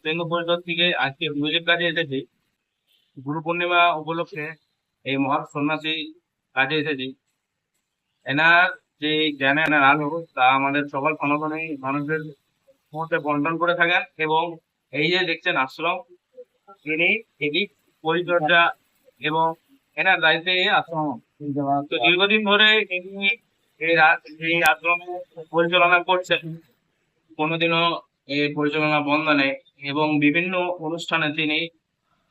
বিশ্বহিন্দু পরিষদ থেকে আজকে গুরুজির কাছে এসেছি। গুরু পূর্ণিমা উপলক্ষে এই মহৎ সন্ন্যাসী কাজে এসেছি। এনার যে জ্ঞানের আলো তা আমাদের সকল সনাতনী মানুষদের মধ্যে বন্টন করে থাকেন। এবং এই যে দেখছেন আশ্রম, ইনি এটি পরিচর্যা এবং এনার দায়িত্বে এই আশ্রম। তো দীর্ঘদিন ধরে ইনি এই আশ্রম পরিচালনা করছেন, কোনোদিনও এই পরিচালনা বন্ধ নেই। এবং বিভিন্ন অনুষ্ঠানে তিনি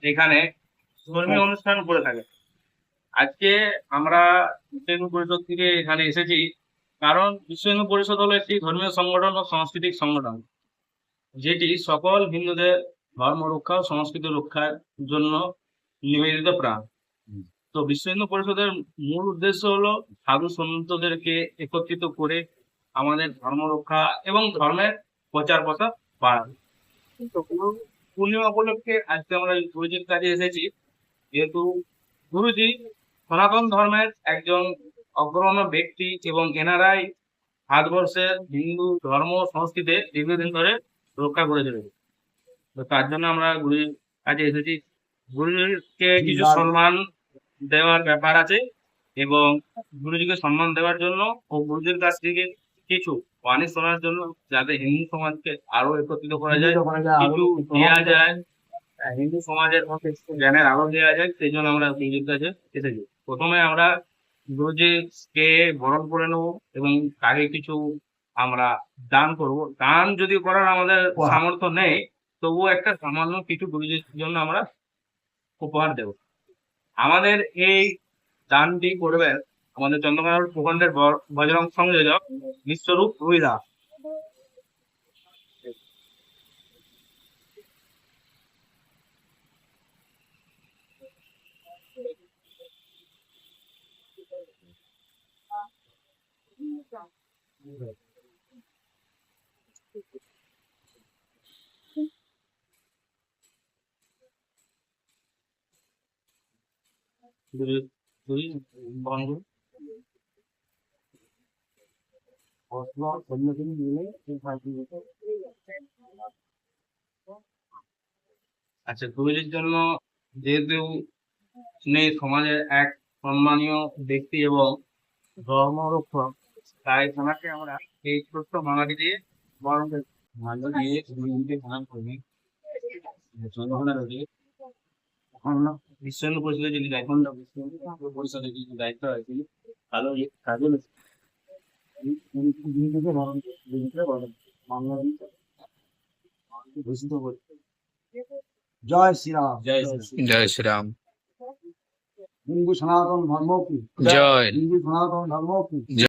এখানে ধর্মীয় অনুষ্ঠান করে থাকেন। আজকে আমরা বিশ্ব হিন্দু পরিষদ থেকে এখানে এসেছি, কারণ বিশ্ব হিন্দু পরিষদ হলো একটি ধর্মীয় সংগঠন ও সাংস্কৃতিক সংগঠন, যেটি সকল হিন্দুদের ধর্ম রক্ষা ও সংস্কৃতি রক্ষার জন্য নিবেদিত প্রাণ। তো বিশ্ব হিন্দু পরিষদের মূল উদ্দেশ্য হলো সাধু সন্তদেরকে একত্রিত করে আমাদের ধর্ম রক্ষা এবং ধর্মের প্রচার প্রসার বাড়ানো। তো পূর্ণিমা উপলক্ষে আজকে আমরা গুরুজির কাছে এসেছি, যেহেতু গুরুজি সনাতন ধর্মের একজন অগ্রণী ব্যক্তি এবং এনারাই ভারতবর্ষের হিন্দু ধর্ম সংস্কৃতি দীর্ঘদিন ধরে রক্ষা করে চলেছে। তো তার জন্য আমরা গুরুজির কাছে এসেছি। গুরুজিকে কিছু সম্মান দেওয়ার ব্যাপার আছে, এবং গুরুজিকে সম্মান দেওয়ার জন্য ও গুরুজির কাছ থেকে কিছু বাণী শোনার জন্য, যাতে হিন্দু সমাজকে আরো একত্রিত করা যায়, কিছু দেওয়া যায়, হিন্দু সমাজের মধ্যে জ্ঞানের আলো দেওয়া যায়, সেই জন্য আমরা গুরুজির কাছে এসেছি। প্রথমে আমরা গুরুজিকে বরণ করে নেবো এবং তাকে কিছু আমরা দান করব। দান যদি করার আমাদের সামর্থ্য নেই, তবুও একটা সামান্য কিছু গুরুজির জন্য আমরা উপহার দেব। আমাদের এই দানটি করবেন আমাদের চন্দ্রকোনা প্রখণ্ডের বজরং সংযোজক বিশ্বরূপ রুইদা। বহন করুন। আচ্ছা, গুরুজির জন্য যেহেতু তিনি সমাজের এক সম্মানীয় ব্যক্তি এবং ধর্মরক্ষক, তাই ওনাকে আমরা এই ছোট্ট মালাটি দিয়ে বরণ করি। মালা দিয়ে গুরুজিকে প্রণাম করি। চন্দ্রকোনা রোডে আমরা বিশ্ব হিন্দু পরিষদের যিনি এখন বিশ্ব হিন্দু পরিষদের যিনি দায়িত্ব আছে, ভালো কাজে ঘোষিত করছে। জয় শ্রীরাম। জয় শ্রী জয় শ্রীরাম। হিন্দু সনাতন ধর্ম কি জয়। হিন্দু সনাতন ধর্ম কি